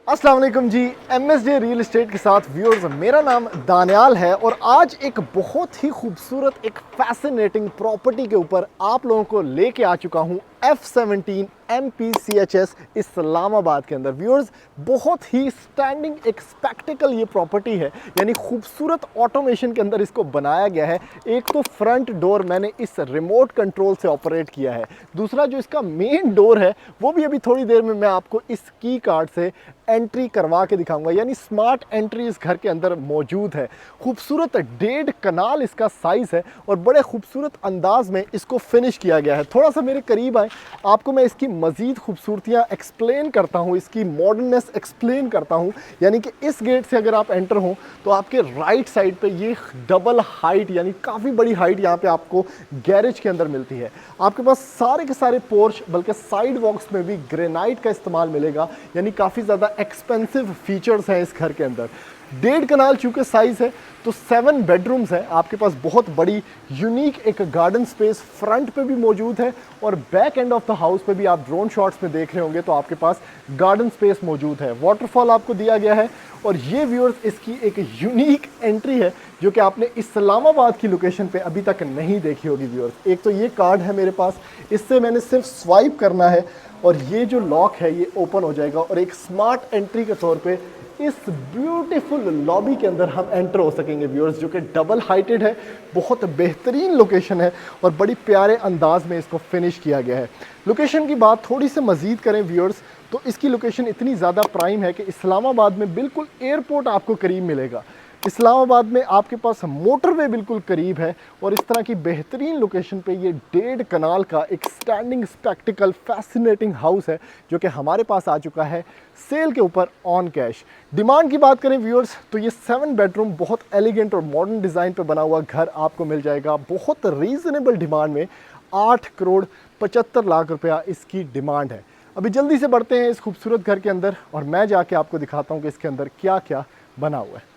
अस्सलाम वालेकुम जी। MSJ real estate के साथ व्यूअर्स, मेरा नाम दानियाल है और आज एक बहुत ही खूबसूरत एक फैसिनेटिंग प्रॉपर्टी के ऊपर आप लोगों को लेके आ चुका हूँ F17 MPCHS इस्लामाबाद के अंदर। व्यूअर्स, बहुत ही स्टैंडिंग एक स्पेक्टिकल ये प्रॉपर्टी है, यानी खूबसूरत ऑटोमेशन के अंदर इसको बनाया गया है। एक तो फ्रंट डोर मैंने इस रिमोट कंट्रोल से ऑपरेट किया है, दूसरा जो इसका मेन डोर है वो भी अभी थोड़ी देर में मैं आपको इस की कार्ड से एंट्री करवा के दिखाऊंगा, यानी स्मार्ट एंट्री इस घर के अंदर मौजूद है। खूबसूरत 1.5 कनाल इसका साइज़ है और बड़े खूबसूरत अंदाज में इसको फिनिश किया गया है। थोड़ा सा मेरे करीब आए, आपको मैं इसकी मज़ीद खूबसूरतियाँ एक्सप्लेन करता हूँ, इसकी मॉडर्ननेस एक्सप्लेन करता हूँ। यानी कि इस गेट से अगर आप एंटर हों तो आपके राइट साइड पे ये डबल हाइट, यानी काफ़ी बड़ी हाइट यहाँ पे आपको गैरेज के अंदर मिलती है। आपके पास सारे के सारे पोर्च, बल्कि साइड वॉक्स में भी ग्रेनाइट का इस्तेमाल मिलेगा, यानी काफ़ी ज़्यादा एक्सपेंसिव फीचर्स हैं इस घर के अंदर। 1.5 कनाल चूँकि साइज़ है तो 7 बेडरूम्स हैं आपके पास। बहुत बड़ी यूनिक एक गार्डन स्पेस फ्रंट पे भी मौजूद है और back end of the house पे भी आप ड्रोन शॉट्स में देख रहे होंगे तो आपके पास गार्डन स्पेस मौजूद है। वाटरफॉल आपको दिया गया है और ये व्यूअर्स इसकी एक यूनिक एंट्री है जो कि आपने इस्लामाबाद की लोकेशन पे अभी तक नहीं देखी होगी। व्यूअर्स, एक तो ये कार्ड है मेरे पास, इससे मैंने सिर्फ स्वाइप करना है और ये जो लॉक है ये ओपन हो जाएगा और एक स्मार्ट एंट्री के तौर पे इस ब्यूटीफुल लॉबी के अंदर हम एंटर हो सकेंगे। व्यूअर्स, जो कि डबल हाइटेड है, बहुत बेहतरीन लोकेशन है और बड़ी प्यारे अंदाज में इसको फिनिश किया गया है। लोकेशन की बात थोड़ी सी मज़ीद करें व्यूअर्स, तो इसकी लोकेशन इतनी ज़्यादा प्राइम है कि इस्लामाबाद में बिल्कुल एयरपोर्ट आपको करीब मिलेगा। इस्लामाबाद में आपके पास मोटरवे बिल्कुल करीब है और इस तरह की बेहतरीन लोकेशन पे ये 1.5 कनाल का एक स्टैंडिंग स्पेक्टिकल फैसिनेटिंग हाउस है जो कि हमारे पास आ चुका है सेल के ऊपर ऑन कैश। डिमांड की बात करें व्यूअर्स, तो ये 7 बेडरूम बहुत एलिगेंट और मॉडर्न डिज़ाइन पे बना हुआ घर आपको मिल जाएगा बहुत रीज़नेबल डिमांड में। 8 करोड़ 75 लाख रुपया इसकी डिमांड है। अभी जल्दी से बढ़ते हैं इस खूबसूरत घर के अंदर और मैं जाके आपको दिखाता हूँ कि इसके अंदर क्या क्या बना हुआ है।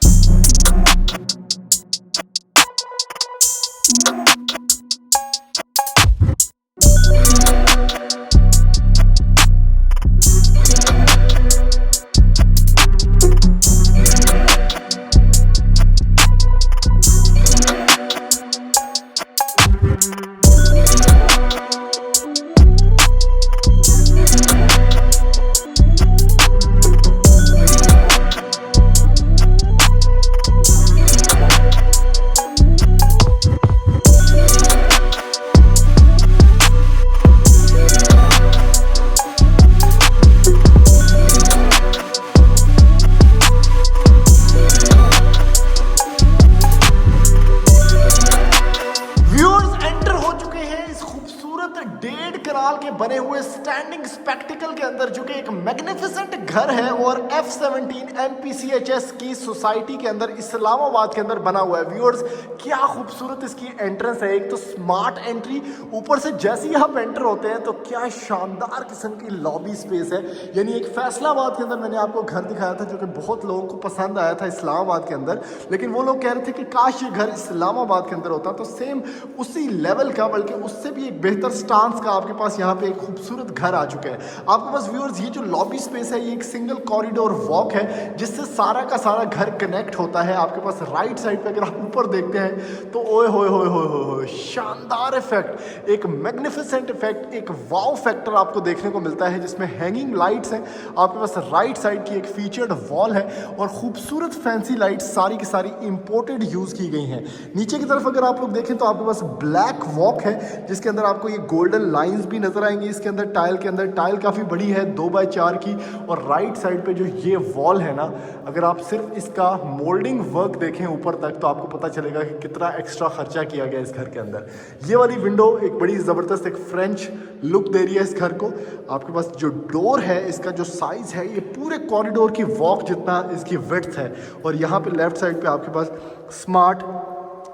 के बने हुए स्टैंडिंग स्पेक्टिकल के अंदर, जो कि एक मैग्निफिसेंट घर है और F17 MPCHS की सोसाइटी के अंदर इस्लामाबाद के अंदर बना हुआ है। व्यूअर्स, क्या खूबसूरत इसकी एंट्रेंस है। एक तो स्मार्ट एंट्री, ऊपर से जैसे ही आप एंटर होते हैं तो क्या शानदार किस्म की लॉबी स्पेस है। यानी एक फैसलाबाद के अंदर मैंने आपको घर दिखाया था जो कि बहुत लोगों को पसंद आया था इस्लामाबाद के अंदर, लेकिन वो लोग कह रहे थे कि काश ये घर इस्लामाबाद के अंदर होता। तो सेम उसी लेवल का, बल्कि उससे भी एक बेहतर स्टांस का आपके पास यहाँ पे एक खूबसूरत घर आ चुका है आपके पास। व्यूअर्स, ये जो लॉबी स्पेस है ये एक सिंगल कॉरिडोर वॉक है जिससे सारा का सारा घर कनेक्ट होता है। आपके पास राइट साइड पे अगर आप ऊपर देखते हैं तो ओए होए होए होए होए, शानदार इफेक्ट, एक मैग्निफिसेंट इफेक्ट, एक वाव फैक्टर आपको देखने को मिलता है जिसमें हैंगिंग लाइट्स हैं। आपके पास राइट साइड की एक फीचर्ड वॉल है और खूबसूरत फैंसी लाइट्स सारी की सारी इंपोर्टेड यूज की गई हैं। नीचे की तरफ अगर आप लोग देखें तो आपके पास ब्लैक वॉक है जिसके अंदर आपको ये गोल्डन लाइंस भी नजर आएंगी। इसके अंदर टाइल के अंदर टाइल काफ़ी बड़ी है 2x4 की, और राइट साइड पे जो ये वॉल है ना, अगर आप सिर्फ इसका मोल्डिंग वर्क देखें ऊपर तक तो आपको पता चलेगा कि कितना एक्स्ट्रा खर्चा किया गया इस घर के अंदर। ये वाली विंडो एक बड़ी ज़बरदस्त एक फ्रेंच लुक दे रही है इस घर को। आपके पास जो डोर है इसका जो साइज़ है ये पूरे कॉरिडोर की वॉक जितना इसकी विड्थ है, और यहाँ पे लेफ्ट साइड पे आपके पास स्मार्ट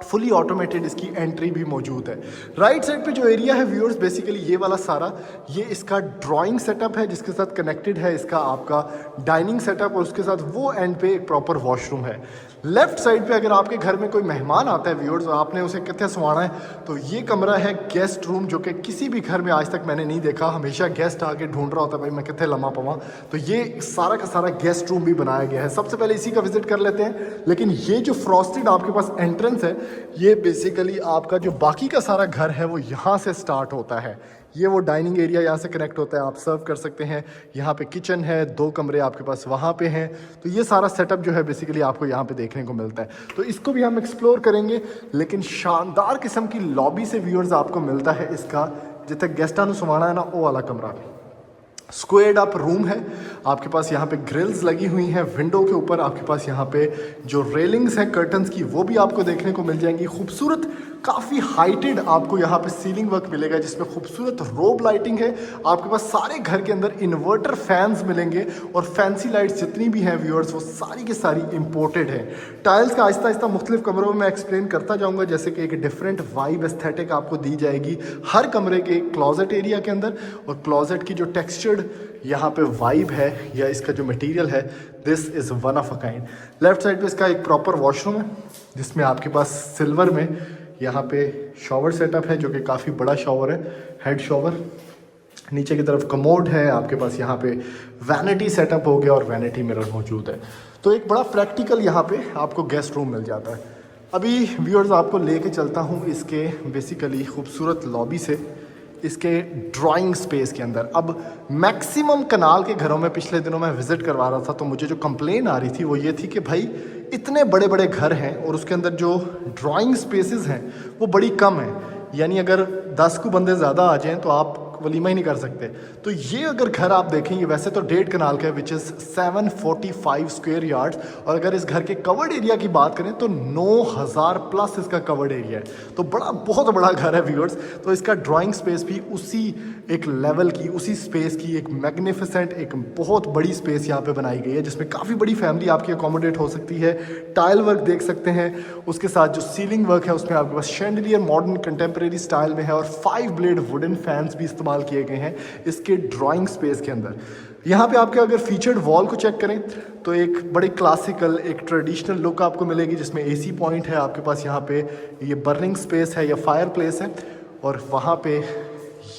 फुली ऑटोमेटेड इसकी एंट्री भी मौजूद है। राइट साइड पे जो एरिया है व्यूअर्स, बेसिकली ये वाला सारा ये इसका ड्राइंग सेटअप है जिसके साथ कनेक्टेड है इसका आपका डाइनिंग सेटअप, और उसके साथ वो एंड पे एक प्रॉपर वॉशरूम है। लेफ्ट साइड पे अगर आपके घर में कोई मेहमान आता है व्यूअर्स और आपने उसे कितने सुवाना है, तो ये कमरा है गेस्ट रूम, जो कि किसी भी घर में आज तक मैंने नहीं देखा। हमेशा गेस्ट आके ढूंढ रहा होता है भाई मैं कितने लम्हा पवा, तो ये सारा का सारा गेस्ट रूम भी बनाया गया है। सबसे पहले इसी का विजिट कर लेते हैं। लेकिन ये जो फ्रॉस्टेड आपके पास एंट्रेंस है, ये बेसिकली आपका जो बाकी का सारा घर है वो यहाँ से स्टार्ट होता है। ये वो डाइनिंग एरिया यहाँ से कनेक्ट होता है, आप सर्व कर सकते हैं। यहाँ पे किचन है, 2 कमरे आपके पास वहाँ पे हैं। तो ये सारा सेटअप जो है बेसिकली आपको यहाँ पे देखने को मिलता है, तो इसको भी हम एक्सप्लोर करेंगे। लेकिन शानदार किस्म की लॉबी से व्यूअर्स आपको मिलता है इसका, जितने गेस्टा नु सुवाना है ना वो वाला कमरा। स्क्वेयर्ड अप रूम है आपके पास, यहाँ पे ग्रिल्स लगी हुई हैं। विंडो के ऊपर आपके पास यहाँ पे जो रेलिंग्स हैं कर्टन्स की, वो भी आपको देखने को मिल जाएंगी। खूबसूरत, काफ़ी हाइटेड आपको यहाँ पे सीलिंग वर्क मिलेगा, जिसमें खूबसूरत रोब लाइटिंग है। आपके पास सारे घर के अंदर इन्वर्टर फैंस मिलेंगे, और फैंसी लाइट्स जितनी भी हैं व्यूअर्स वो सारी की सारी इम्पोर्टेड है। टाइल्स का आहिस्ता आहिस्ता मुख्तलिफ कमरों में मैं एक्सप्लेन करता जाऊँगा, जैसे कि एक डिफरेंट वाइब एस्थेटिक आपको दी जाएगी हर कमरे के क्लॉजेट एरिया के अंदर। और क्लॉजेट की जो टेक्सचर्ड यहाँ पे वाइब है या इसका जो मटेरियल है, this is one of a kind. Left side पे इसका एक प्रॉपर वॉशरूम है, जिसमें आपके पास सिल्वर में यहाँ पे शॉवर सेटअप है, जो कि काफ़ी बड़ा शॉवर है, हेड शॉवर। नीचे की तरफ कमोड है आपके पास, यहाँ पे वैनिटी सेटअप हो गया और वैनिटी मिरर मौजूद है। तो एक बड़ा प्रैक्टिकल यहाँ पे आपको गेस्ट रूम मिल जाता है। अभी व्यूअर्स आपको लेके चलता हूँ इसके बेसिकली खूबसूरत लॉबी से इसके ड्राइंग स्पेस के अंदर। अब मैक्सिमम कनाल के घरों में पिछले दिनों मैं विज़िट करवा रहा था, तो मुझे जो कंप्लेन आ रही थी वो ये थी कि भाई इतने बड़े बड़े घर हैं और उसके अंदर जो ड्राइंग स्पेसेस हैं वो बड़ी कम है। यानी अगर 10 को बंदे ज़्यादा आ जाएं तो आप वलीमा ही नहीं कर सकते। तो ये अगर घर आप देखेंगे, वैसे तो 1.5 कनाल का है, विच इज़ 745 स्क्वायर यार्ड्स। और अगर इस घर के कवर्ड एरिया की बात करें तो 9000 प्लस इसका कवर्ड एरिया है। तो बहुत बड़ा घर है व्यूअर्स। तो इसका ड्राइंग स्पेस भी उसी एक लेवल की, उसी स्पेस की एक मैग्निफिसेंट, एक बहुत बड़ी स्पेस यहाँ पे बनाई गई है, जिसमें काफ़ी बड़ी फैमिली आपकी अकोमोडेट हो सकती है। टाइल वर्क देख सकते हैं, उसके साथ जो सीलिंग वर्क है उसमें आपके पास शैंडलियर मॉडर्न कंटेम्प्रेरी स्टाइल में है, और 5 ब्लेड वुडन फैंस भी इस्तेमाल किए गए हैं इसके ड्राइंग स्पेस के अंदर। यहाँ पे आपके अगर फीचर्ड वॉल को चेक करें तो एक बड़ी क्लासिकल, एक ट्रेडिशनल लुक आपको मिलेगी, जिसमें एसी पॉइंट है आपके पास। यहाँ पे ये बर्निंग स्पेस है या फायर प्लेस है, और वहाँ पे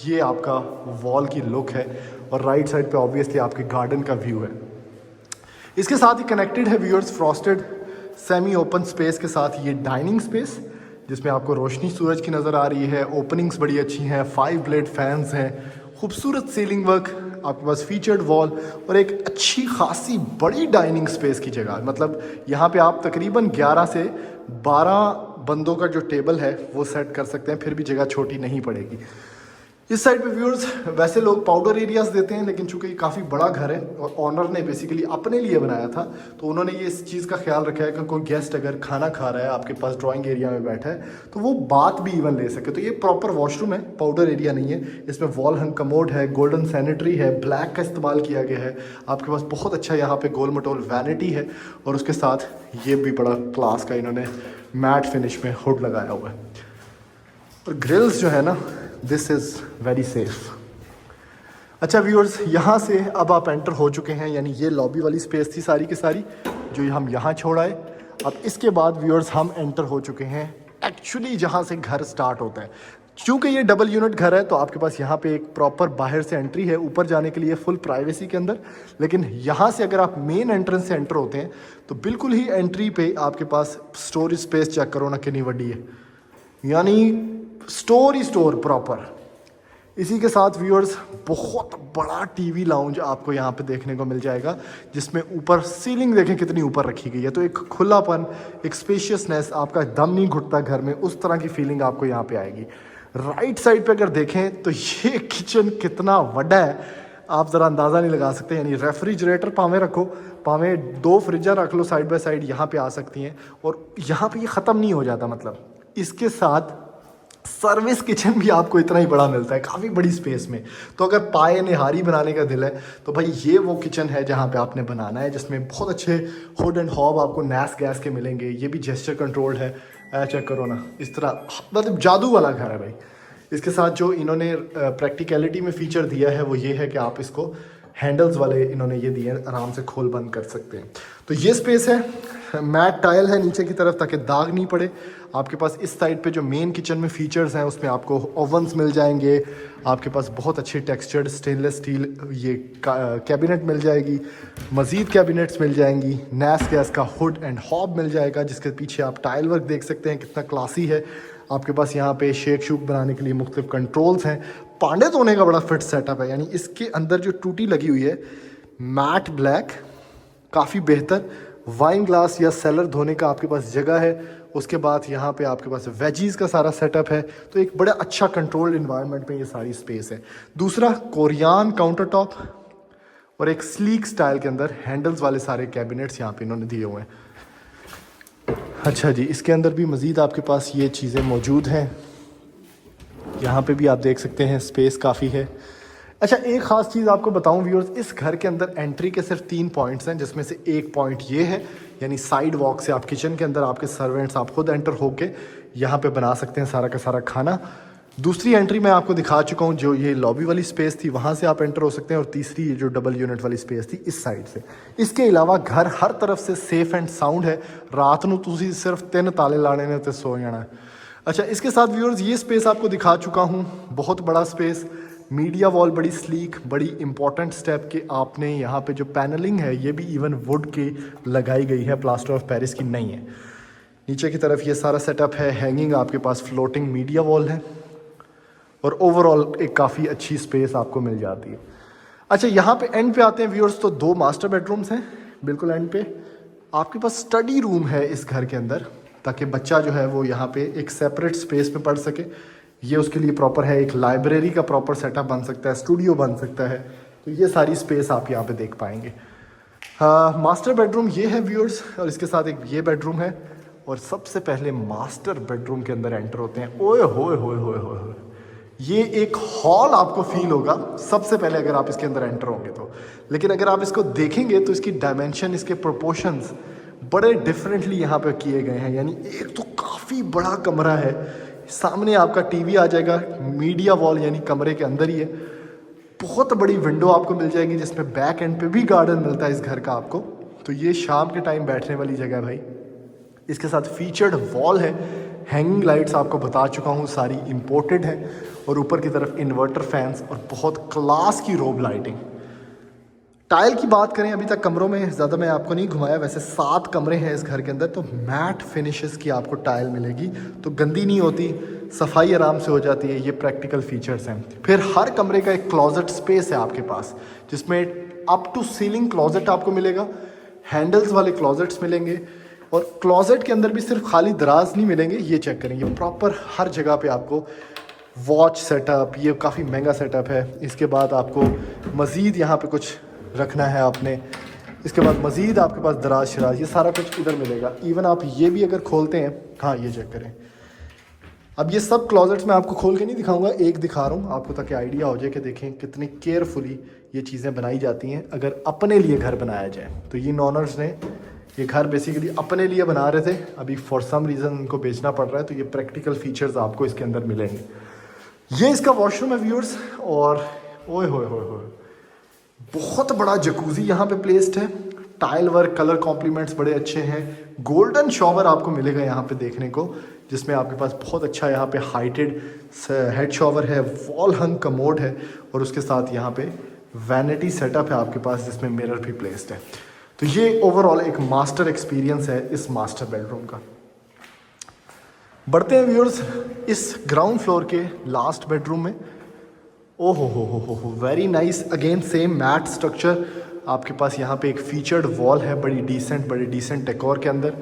ये आपका वॉल की लुक है, और राइट साइड पे ऑब्वियसली आपके गार्डन का व्यू है। इसके साथ ही कनेक्टेड है viewers frosted semi open space के साथ ये डाइनिंग स्पेस, जिसमें आपको रोशनी सूरज की नज़र आ रही है। ओपनिंग्स बड़ी अच्छी हैं, 5 ब्लेड फैंस हैं, खूबसूरत सीलिंग वर्क, आपके पास फीचर्ड वॉल, और एक अच्छी खासी बड़ी डाइनिंग स्पेस की जगह। मतलब यहाँ पे आप तकरीबन 11 से 12 बंदों का जो टेबल है वो सेट कर सकते हैं, फिर भी जगह छोटी नहीं पड़ेगी। इस साइड पे व्यूअर्स वैसे लोग पाउडर एरियाज देते हैं, लेकिन चूंकि ये काफ़ी बड़ा घर है और ऑनर ने बेसिकली अपने लिए बनाया था, तो उन्होंने ये इस चीज़ का ख्याल रखा है कि कोई गेस्ट अगर खाना खा रहा है आपके पास ड्राइंग एरिया में बैठा है तो वो बात भी इवन ले सके। तो ये प्रॉपर वॉशरूम है, पाउडर एरिया नहीं है। इसमें वॉल हंग कमोड है, गोल्डन सैनिटरी है, ब्लैक का इस्तेमाल किया गया है। आपके पास बहुत अच्छा यहाँ पे गोल मटोल वैनिटी है, और उसके साथ ये भी बड़ा क्लास का इन्होंने मैट फिनिश में हुड लगाया हुआ है। और ग्रिल्स जो है ना, दिस इज़ वेरी सेफ। अच्छा व्यूअर्स, यहाँ से अब आप एंटर हो चुके हैं, यानी ये लॉबी वाली स्पेस थी सारी की सारी जो हम यहाँ छोड़ आए। अब इसके बाद व्यूअर्स हम एंटर हो चुके हैं एक्चुअली जहाँ से घर स्टार्ट होता है। चूँकि ये डबल यूनिट घर है तो आपके पास यहाँ पे एक प्रॉपर बाहर से एंट्री है ऊपर जाने के लिए फुल प्राइवेसी के अंदर। लेकिन यहाँ से अगर आप मेन एंट्रेंस से एंटर होते हैं तो बिल्कुल ही एंट्री पे आपके पास स्टोरेज स्पेस चेक करो ना कितनी बड़ी है, यानी स्टोर ही स्टोर प्रॉपर। इसी के साथ व्यूअर्स बहुत बड़ा टीवी लाउंज आपको यहाँ पे देखने को मिल जाएगा, जिसमें ऊपर सीलिंग देखें कितनी ऊपर रखी गई है। तो एक खुलापन, एक स्पेशियसनेस, आपका दम नहीं घुटता घर में, उस तरह की फीलिंग आपको यहाँ पे आएगी। राइट साइड पे अगर देखें तो ये किचन कितना बड़ा है आप ज़रा अंदाज़ा नहीं लगा सकते। यानी रेफ्रिजरेटर पावे रखो, पावे 2 फ्रिजा रख लो साइड बाय साइड, यहाँ पे आ सकती हैं। और यहाँ पे ये ख़त्म नहीं हो जाता, मतलब इसके साथ सर्विस किचन भी आपको इतना ही बड़ा मिलता है, काफ़ी बड़ी स्पेस में। तो अगर पाए निहारी बनाने का दिल है तो भाई ये वो किचन है जहाँ पे आपने बनाना है, जिसमें बहुत अच्छे हुड एंड हॉब आपको नैस गैस के मिलेंगे। ये भी जेस्चर कंट्रोल्ड है, चेक करो ना, इस तरह मतलब जादू वाला घर है भाई। इसके साथ जो इन्होंने प्रैक्टिकलिटी में फ़ीचर दिया है वो ये है कि आप इसको हैंडल्स वाले इन्होंने ये दिए, आराम से खोल बंद कर सकते हैं। तो ये स्पेस है। मैट टाइल है नीचे की तरफ ताकि दाग नहीं पड़े। आपके पास इस साइड पे जो मेन किचन में फीचर्स हैं उसमें आपको ओवन्स मिल जाएंगे, आपके पास बहुत अच्छी टेक्सचर्ड स्टेनलेस स्टील ये कैबिनेट मिल जाएगी, मज़ीद कैबिनेट्स मिल जाएंगी, नैस गैस का हुड एंड हॉब मिल जाएगा जिसके पीछे आप टाइल वर्क देख सकते हैं कितना क्लासी है। आपके पास यहाँ पे शेक शूक बनाने के लिए मुख्तलिफ कंट्रोल्स हैं। पांडे धोने का बड़ा फिट सेटअप है, यानी इसके अंदर जो टूटी लगी हुई है मैट ब्लैक, काफ़ी बेहतर। वाइन ग्लास या सेलर धोने का आपके पास जगह है। उसके बाद यहाँ पे आपके पास वेजीज का सारा सेटअप है, तो एक बड़ा अच्छा कंट्रोल्ड इन्वायरमेंट में ये सारी स्पेस है। दूसरा कोरियान काउंटर टॉप और एक स्लीक स्टाइल के अंदर हैंडल्स वाले सारे कैबिनेट्स यहाँ पे इन्होंने दिए हुए हैं। अच्छा जी, इसके अंदर भी मज़ीद आपके पास ये चीज़ें मौजूद हैं। यहाँ पे भी आप देख सकते हैं स्पेस काफ़ी है। अच्छा, एक ख़ास चीज़ आपको बताऊं व्यूअर्स, इस घर के अंदर एंट्री के सिर्फ 3 पॉइंट्स हैं, जिसमें से एक पॉइंट ये है, यानी साइड वॉक से आप किचन के अंदर आपके सर्वेंट्स आप खुद एंटर होके यहाँ पे बना सकते हैं सारा का सारा खाना। दूसरी एंट्री मैं आपको दिखा चुका हूँ, जो ये लॉबी वाली स्पेस थी वहाँ से आप एंटर हो सकते हैं, और तीसरी ये जो डबल यूनिट वाली स्पेस थी इस साइड से। इसके अलावा घर हर तरफ से सेफ एंड साउंड है। रात को तुसी सिर्फ 3 ताले लाने ने तो सो जाना। अच्छा, इसके साथ व्यूअर्स ये स्पेस आपको दिखा चुका हूँ, बहुत बड़ा स्पेस, मीडिया वॉल बड़ी स्लीक, बड़ी इंपॉर्टेंट स्टेप कि आपने यहाँ पे जो पैनलिंग है ये भी इवन वुड की लगाई गई है, प्लास्टर ऑफ पेरिस की नहीं है। नीचे की तरफ ये सारा सेटअप है, हैंगिंग आपके पास फ्लोटिंग मीडिया वॉल है, और ओवरऑल एक काफ़ी अच्छी स्पेस आपको मिल जाती है। अच्छा, यहाँ पे एंड पे आते हैं व्यूअर्स, तो 2 मास्टर बेडरूम्स हैं बिल्कुल एंड पे। आपके पास स्टडी रूम है इस घर के अंदर, ताकि बच्चा जो है वो यहाँ पे एक सेपरेट स्पेस में पढ़ सके। ये उसके लिए प्रॉपर है, एक लाइब्रेरी का प्रॉपर सेटअप बन सकता है, स्टूडियो बन सकता है, तो ये सारी स्पेस आप यहाँ पे देख पाएंगे। मास्टर बेडरूम ये है व्यूअर्स, और इसके साथ एक ये बेडरूम है। और सबसे पहले मास्टर बेडरूम के अंदर एंटर होते हैं, ओए होए होए होए होए, ये एक हॉल आपको फील होगा सबसे पहले अगर आप इसके अंदर एंटर होंगे तो। लेकिन अगर आप इसको देखेंगे तो इसकी डायमेंशन, इसके प्रोपोर्शंस बड़े डिफरेंटली यहाँ पे किए गए हैं। यानी एक तो काफ़ी बड़ा कमरा है, सामने आपका टीवी आ जाएगा, मीडिया वॉल यानी कमरे के अंदर ही है, बहुत बड़ी विंडो आपको मिल जाएगी जिसमें बैक एंड पे भी गार्डन मिलता है इस घर का आपको। तो ये शाम के टाइम बैठने वाली जगह है भाई। इसके साथ फीचर्ड वॉल है, हैंगिंग लाइट्स आपको बता चुका हूँ सारी इंपोर्टेड है, और ऊपर की तरफ इन्वर्टर फैंस और बहुत क्लास की रोब लाइटिंग। टाइल की बात करें, अभी तक कमरों में ज़्यादा मैं आपको नहीं घुमाया, वैसे 7 कमरे हैं इस घर के अंदर, तो मैट फिनिशेस की आपको टाइल मिलेगी, तो गंदी नहीं होती, सफाई आराम से हो जाती है। ये प्रैक्टिकल फीचर्स हैं। फिर हर कमरे का एक क्लॉजेट स्पेस है आपके पास, जिसमें अप टू सीलिंग क्लॉजेट आपको मिलेगा, हैंडल्स वाले क्लॉजेट्स मिलेंगे, और क्लॉजेट के अंदर भी सिर्फ खाली दराज नहीं मिलेंगे, ये चेक करेंगे प्रॉपर हर जगह पे आपको वॉच सेटअप, ये काफ़ी महंगा सेटअप है। इसके बाद आपको मज़ीद यहाँ पे कुछ रखना है आपने, इसके बाद मज़ीद आपके पास दराज शराज, ये सारा कुछ इधर मिलेगा। इवन आप ये भी अगर खोलते हैं, हाँ ये चेक करें। अब ये सब क्लॉजेट्स मैं आपको खोल के नहीं दिखाऊंगा, एक दिखा रहा हूँ आपको ताकि आइडिया हो जाए कि देखें कितने केयरफुली ये चीज़ें बनाई जाती हैं अगर अपने लिए घर बनाया जाए। तो ये ओनर्स ने ये घर बेसिकली अपने लिए बना रहे थे, अभी फॉर सम रीज़न उनको बेचना पड़ रहा है, तो ये प्रैक्टिकल फीचर्स आपको इसके अंदर मिलेंगे। ये इसका वॉशरूम है व्यूअर्स, और ओए होए होए होए, बहुत बड़ा जकूजी यहाँ पे प्लेस्ड है, टाइल वर्क, कलर कॉम्प्लीमेंट्स बड़े अच्छे हैं, गोल्डन शॉवर आपको मिलेगा यहाँ पे देखने को, जिसमें आपके पास बहुत अच्छा यहाँ पे हाइटेड हेड शॉवर है, वॉल हंग कमोड है, और उसके साथ यहाँ पे वैनिटी सेटअप है आपके पास जिसमें मिरर भी प्लेस्ड है। तो ये ओवरऑल एक मास्टर एक्सपीरियंस है इस मास्टर बेडरूम का। बढ़ते हैं व्यूअर्स इस ग्राउंड फ्लोर के लास्ट बेडरूम में। ओ हो very nice, again same mat structure आपके पास। यहाँ पे एक फीचर्ड वॉल है, बड़ी डिसेंट डेकोर के अंदर,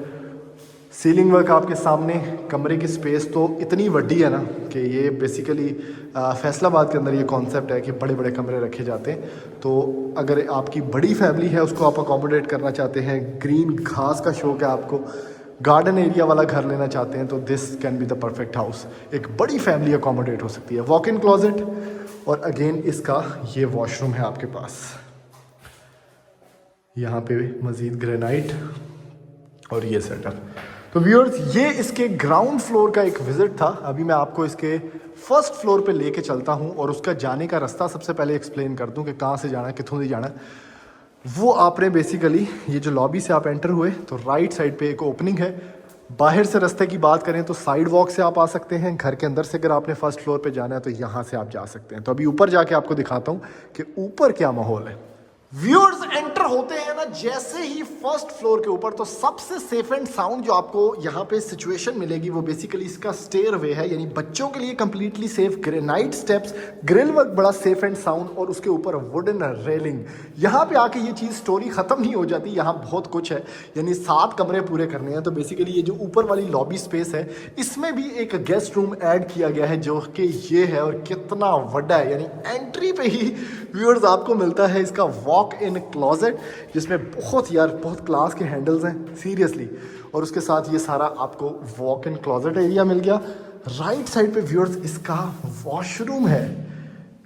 सीलिंग वर्क आपके सामने। कमरे की स्पेस तो इतनी बड़ी है ना कि ये बेसिकली फैसलाबाद के अंदर ये कॉन्सेप्ट है कि बड़े बड़े कमरे रखे जाते हैं। तो अगर आपकी बड़ी फैमिली है, उसको आप अकोमोडेट करना चाहते हैं, ग्रीन घास का शौक है आपको, गार्डन एरिया वाला घर लेना चाहते हैं, तो this can be the perfect house. एक बड़ी फैमिली अकोमोडेट हो सकती है। वॉक इन क्लॉजेट, और अगेन इसका ये वॉशरूम है आपके पास। यहाँ पे मज़ीद ग्रेनाइट और ये सेटअप। तो व्यूअर्स ये इसके ग्राउंड फ्लोर का एक विजिट था। अभी मैं आपको इसके फर्स्ट फ्लोर पे लेके चलता हूँ और उसका जाने का रास्ता सबसे पहले एक्सप्लेन कर दूँ कि कहाँ से जाना है, कितों से जाना है। वो आपने बेसिकली ये जो लॉबी से आप एंटर हुए तो राइट साइड पे एक ओपनिंग है। बाहर से रास्ते की बात करें तो साइड वॉक से आप आ सकते हैं। घर के अंदर से अगर आपने फर्स्ट फ्लोर पे जाना है तो यहाँ से आप जा सकते हैं। तो अभी ऊपर जाके आपको दिखाता हूँ कि ऊपर क्या माहौल है। व्यूअर्स एंटर होते हैं ना जैसे ही फर्स्ट फ्लोर के ऊपर, तो सबसे सेफ एंड साउंड जो आपको यहाँ पे सिचुएशन मिलेगी वो बेसिकली इसका स्टेयर वे है, यानी बच्चों के लिए completely safe granite steps, grill work बड़ा सेफ एंड साउंड, और उसके ऊपर वुडन रेलिंग। यहाँ पे आके ये चीज़ स्टोरी खत्म नहीं हो जाती, यहाँ बहुत कुछ है। यानी 7 कमरे पूरे करने हैं। तो बेसिकली ये जो ऊपर वाली लॉबी स्पेस है इसमें भी एक गेस्ट रूम ऐड किया गया है जो कि ये है, और कितना बड़ा है। यानी एंट्री पे ही व्यूअर्स आपको मिलता है इसका वॉक इन क्लोजेट, जिसमें बहुत क्लास के हैंडल्स हैं सीरियसली। और उसके साथ ये सारा आपको वॉक इन क्लोजेट एरिया मिल गया। राइट साइड पे व्यूअर्स इसका वॉशरूम है,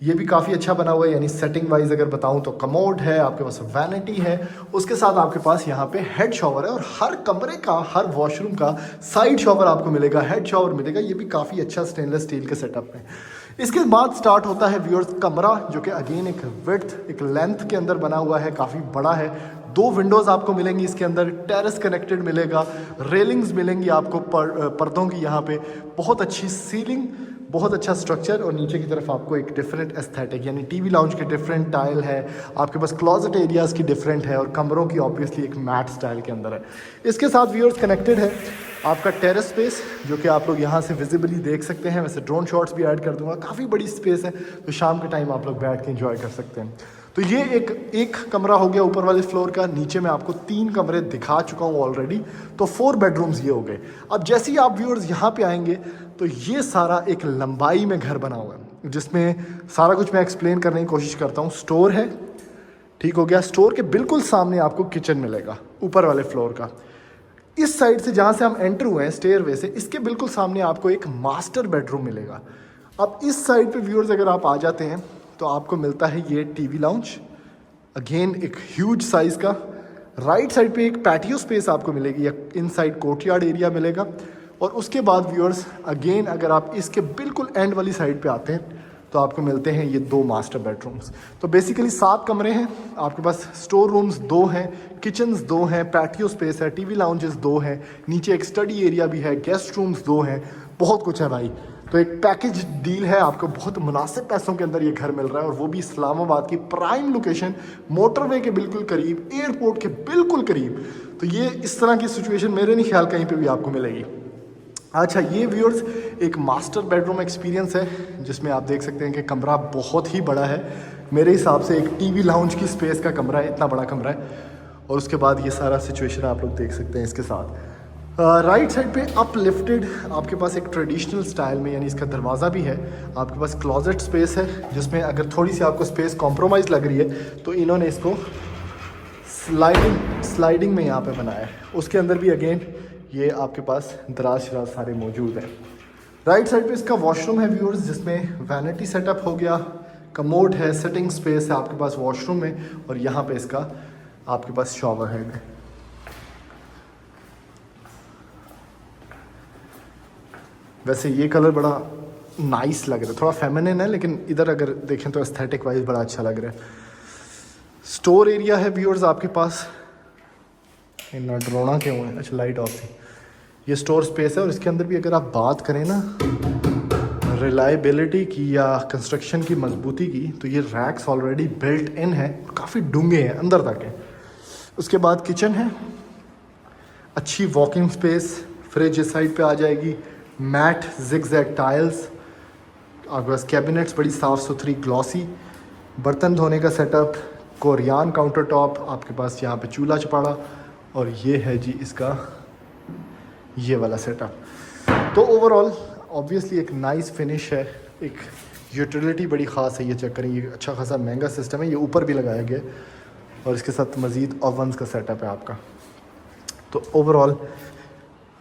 ये भी काफ़ी अच्छा बना हुआ है। यानी सेटिंग वाइज अगर बताऊं तो कमोड है, आपके पास वैनिटी है, उसके साथ आपके पास यहाँ पे हेड शॉवर है, और हर कमरे का, हर वॉशरूम का साइड शॉवर आपको मिलेगा, हेड शॉवर मिलेगा। ये भी काफ़ी अच्छा स्टेनलेस स्टील के सेटअप में। इसके बाद स्टार्ट होता है व्यूअर्स कमरा, जो कि अगेन एक विड्थ, एक लेंथ के अंदर बना हुआ है, काफ़ी बड़ा है। 2 विंडोज़ आपको मिलेंगी इसके अंदर, टेरेस कनेक्टेड मिलेगा, रेलिंग्स मिलेंगी आपको पर्दों की। यहाँ पे बहुत अच्छी सीलिंग, बहुत अच्छा स्ट्रक्चर, और नीचे की तरफ आपको एक डिफरेंट एस्थेटिक, यानी टीवी लाउंज के डिफरेंट टाइल है, आपके पास क्लॉजेट एरियाज़ की डिफरेंट है, और कमरों की ऑब्वियसली एक मैट स्टाइल के अंदर है। इसके साथ व्यूअर्स कनेक्टेड है आपका टेरेस स्पेस, जो कि आप लोग यहाँ से विजिबली देख सकते हैं। वैसे ड्रोन शॉट्स भी ऐड कर दूंगा, काफ़ी बड़ी स्पेस है, तो शाम के टाइम आप लोग बैठ के एंजॉय कर सकते हैं। तो ये एक कमरा हो गया ऊपर वाले फ्लोर का। नीचे में आपको 3 कमरे दिखा चुका हूँ ऑलरेडी, तो 4 बेडरूम्स ये हो गए। अब जैसे ही आप व्यूअर्स यहाँ पे आएंगे तो ये सारा एक लंबाई में घर बना हुआ है, जिसमें सारा कुछ मैं एक्सप्लेन करने की कोशिश करता हूँ। स्टोर है, ठीक हो गया। स्टोर के बिल्कुल सामने आपको किचन मिलेगा ऊपर वाले फ्लोर का। इस साइड से जहाँ से हम एंटर हुए हैं स्टेयरवे से, इसके बिल्कुल सामने आपको एक मास्टर बेडरूम मिलेगा। अब इस साइड पे व्यूअर्स अगर आप आ जाते हैं तो आपको मिलता है ये टीवी लाउंज, अगेन एक ह्यूज साइज़ का। राइट साइड पे एक पैटियो स्पेस आपको मिलेगी, या इनसाइड कोर्टयार्ड एरिया मिलेगा। और उसके बाद व्यूअर्स अगेन अगर आप इसके बिल्कुल एंड वाली साइड पे आते हैं तो आपको मिलते हैं ये 2 मास्टर बेडरूम्स। तो बेसिकली 7 कमरे हैं आपके पास। स्टोर रूम्स 2 हैं, किचन्स 2 हैं, पैटियो स्पेस है, टीवी लाउंजेस 2 हैं, नीचे एक स्टडी एरिया भी है, गेस्ट रूम्स 2 हैं, बहुत कुछ है भाई। तो एक पैकेज डील है, आपको बहुत मुनासिब पैसों के अंदर ये घर मिल रहा है, और वो भी इस्लामाबाद की प्राइम लोकेशन, मोटरवे के बिल्कुल करीब, एयरपोर्ट के बिल्कुल करीब। तो ये इस तरह की सिचुएशन मेरे नहीं ख्याल कहीं पे भी आपको मिलेगी। अच्छा, ये व्यूअर्स एक मास्टर बेडरूम एक्सपीरियंस है, जिसमें आप देख सकते हैं कि कमरा बहुत ही बड़ा है। मेरे हिसाब से एक टीवी लाउंज की स्पेस का कमरा है, इतना बड़ा कमरा है। और उसके बाद ये सारा सिचुएशन आप लोग देख सकते हैं इसके साथ। राइट साइड पे अपलिफ्टेड आपके पास एक ट्रेडिशनल स्टाइल में, यानी इसका दरवाज़ा भी है। आपके पास क्लोजेट स्पेस है, जिसमें अगर थोड़ी सी आपको स्पेस कॉम्प्रोमाइज़ लग रही है तो इन्होंने इसको स्लाइडिंग में यहाँ पे बनाया है। उसके अंदर भी अगेन ये आपके पास दराज शराज सारे मौजूद हैं। राइट साइड पे इसका वॉशरूम है व्यूअर्स, जिसमें वैनिटी सेटअप हो गया, कमोड है, सिटिंग स्पेस है आपके पास वॉशरूम में, और यहाँ पे इसका आपके पास शॉवर हेड है। वैसे ये कलर बड़ा नाइस लग रहा है, थोड़ा फेमिनिन है, लेकिन इधर अगर देखें तो एस्थेटिक वाइज बड़ा अच्छा लग रहा है। स्टोर एरिया है व्यूअर्स आपके पास। इतना ड्रोना क्यों है? अच्छा, लाइट ऑफ थी। ये स्टोर स्पेस है, और इसके अंदर भी अगर आप बात करें ना रिलायबिलिटी की या कंस्ट्रक्शन की मजबूती की, तो ये रैक्स ऑलरेडी बिल्ट इन है, काफ़ी डूंगे हैं, अंदर तक है। उसके बाद किचन है, अच्छी वॉकिंग स्पेस, फ्रिज इस साइड पे आ जाएगी, मैट जिगजैग टाइल्स, आपके पास कैबिनेट्स बड़ी साफ़ सुथरी ग्लॉसी, बर्तन धोने का सेटअप, कोरियान काउंटर टॉप, आपके पास यहाँ पे चूल्हा चपाड़ा, और ये है जी इसका ये वाला सेटअप। तो ओवरऑल ऑब्वियसली एक नाइस फिनिश है, एक यूटिलिटी बड़ी ख़ास है। ये चेक करें, ये अच्छा खासा महंगा सिस्टम है, ये ऊपर भी लगाया गया, और इसके साथ मज़ीद ओवंस का सेटअप है आपका। तो ओवरऑल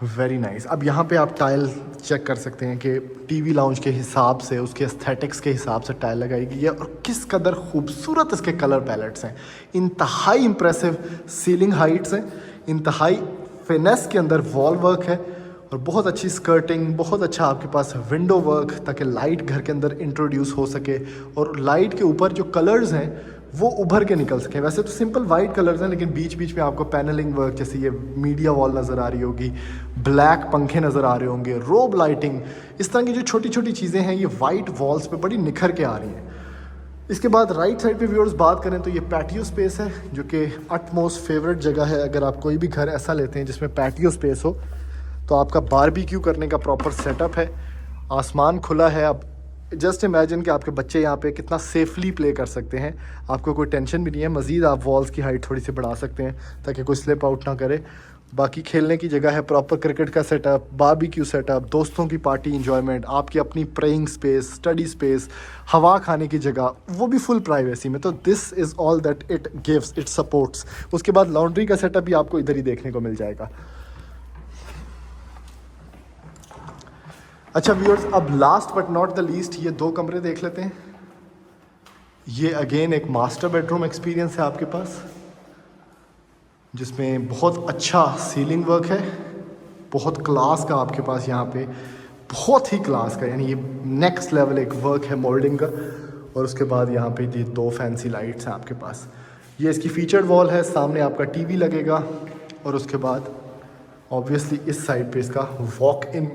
वेरी नाइस। अब यहाँ पे आप टाइल चेक कर सकते हैं कि टीवी लाउंज के हिसाब से, उसके एस्थेटिक्स के हिसाब से टाइल लगाई गई है, और किस कदर खूबसूरत इसके कलर पैलेट्स हैं। इंतहाई इंप्रेसिव सीलिंग हाइट्स हैं, इंतहाई फिनेस के अंदर वॉल वर्क है, और बहुत अच्छी स्कर्टिंग, बहुत अच्छा आपके पास विंडो वर्क, ताकि लाइट घर के अंदर इंट्रोड्यूस हो सके। और लाइट के ऊपर जो कलर्स हैं वो उभर के निकल सकें। वैसे तो सिंपल वाइट कलर्स हैं, लेकिन बीच बीच में आपको पैनलिंग वर्क, जैसे ये मीडिया वॉल नज़र आ रही होगी, ब्लैक पंखे नज़र आ रहे होंगे, रोब लाइटिंग, इस तरह की जो छोटी छोटी चीज़ें हैं ये वाइट वॉल्स पे बड़ी निखर के आ रही हैं। इसके बाद राइट साइड पे व्यूअर्स बात करें तो ये पैटियो स्पेस है, जो कि अटमोस्ट फेवरेट जगह है। अगर आप कोई भी घर ऐसा लेते हैं जिसमें पैटियो स्पेस हो, तो आपका बारबेक्यू करने का प्रॉपर सेटअप है, आसमान खुला है। अब जस्ट इमेजिन कि आपके बच्चे यहाँ पे कितना सेफली प्ले कर सकते हैं, आपको कोई टेंशन भी नहीं है। मज़ीद आप वॉल्स की हाइट थोड़ी सी बढ़ा सकते हैं ताकि कोई स्लिप आउट ना करे। बाकी खेलने की जगह है, प्रॉपर क्रिकेट का सेटअप, बारबेक्यू सेटअप, दोस्तों की पार्टी इंजॉयमेंट, आपकी अपनी प्रेइंग स्पेस, स्टडी स्पेस, हवा खाने की जगह, वो भी फुल प्राइवेसी में। तो this is all that it gives, it supports. उसके बाद लॉन्ड्री का सेटअप भी आपको इधर ही देखने को मिल जाएगा। अच्छा व्यूअर्स, अब last but not the least ये 2 कमरे देख लेते हैं। ये अगेन एक मास्टर बेडरूम एक्सपीरियंस है आपके पास, जिसमें बहुत अच्छा सीलिंग वर्क है, बहुत क्लास का आपके पास यहाँ पे, बहुत ही क्लास का, यानी ये नेक्स्ट लेवल एक वर्क है मोल्डिंग का। और उसके बाद यहाँ पे ये 2 फैंसी लाइट्स हैं आपके पास। ये इसकी फीचर्ड वॉल है, सामने आपका टीवी लगेगा। और उसके बाद ऑब्वियसली इस साइड पे इसका वॉक इन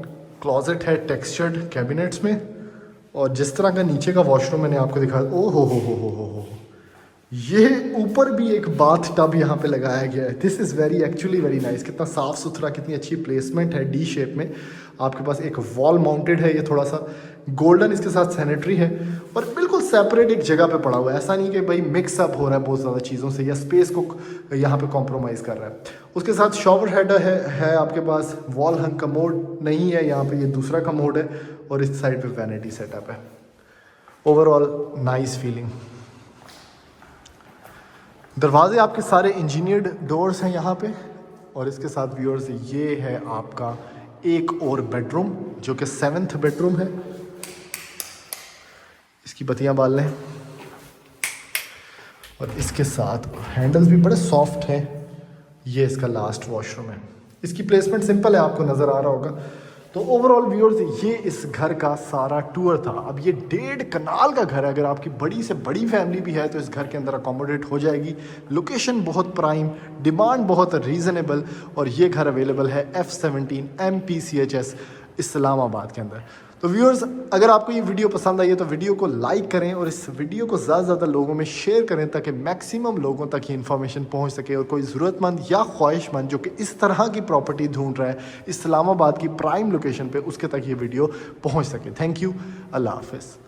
क्लोजेट है टेक्सचर्ड कैबिनेट्स में। और जिस तरह का नीचे का वॉशरूम मैंने आपको दिखाया, ओ हो, ये ऊपर भी एक बाथ टब यहाँ पे लगाया गया है। This is actually very nice. कितना साफ़ सुथरा, कितनी अच्छी प्लेसमेंट है, डी शेप में। आपके पास एक वॉल माउंटेड है, ये थोड़ा सा गोल्डन इसके साथ सैनिटरी है, और बिल्कुल सेपरेट एक जगह पे पड़ा हुआ है। ऐसा नहीं कि भाई मिक्सअप हो रहा है बहुत ज़्यादा चीज़ों से या स्पेस को यहाँ पे कॉम्प्रोमाइज़ कर रहा है। उसके साथ शॉवर हेड है आपके पास। वॉल हंग कमोड नहीं है यहाँ पे, ये दूसरा कमोड है। और इस साइड पे वैनिटी सेटअप है। Overall nice feeling. दरवाजे आपके सारे इंजीनियर्ड डोर्स हैं यहाँ पे। और इसके साथ व्यूअर्स ये है आपका एक और बेडरूम, जो कि 7th बेडरूम है। इसकी बत्तियाँ बाल लें। और इसके साथ हैंडल्स भी बड़े सॉफ्ट हैं। ये इसका लास्ट वॉशरूम है। इसकी प्लेसमेंट सिंपल है, आपको नज़र आ रहा होगा। तो ओवरऑल व्यूअर्स ये इस घर का सारा टूर था। अब ये 1.5 कनाल का घर है, अगर आपकी बड़ी से बड़ी फैमिली भी है तो इस घर के अंदर अकोमोडेट हो जाएगी। लोकेशन बहुत प्राइम, डिमांड बहुत रीज़नेबल, और ये घर अवेलेबल है F17 MPCHS इस्लामाबाद के अंदर। तो व्यूअर्स, अगर आपको ये वीडियो पसंद आई है तो वीडियो को लाइक करें और इस वीडियो को ज़्यादा से ज़्यादा लोगों में शेयर करें, ताकि मैक्सिमम लोगों तक ये इन्फॉर्मेशन पहुंच सके और कोई ज़रूरतमंद या ख्वाहिशमंद जो कि इस तरह की प्रॉपर्टी ढूंढ रहा है इस्लामाबाद की प्राइम लोकेशन पे, उसके तक ये वीडियो पहुंच सके। Thank you. अल्लाह हाफ़िज़।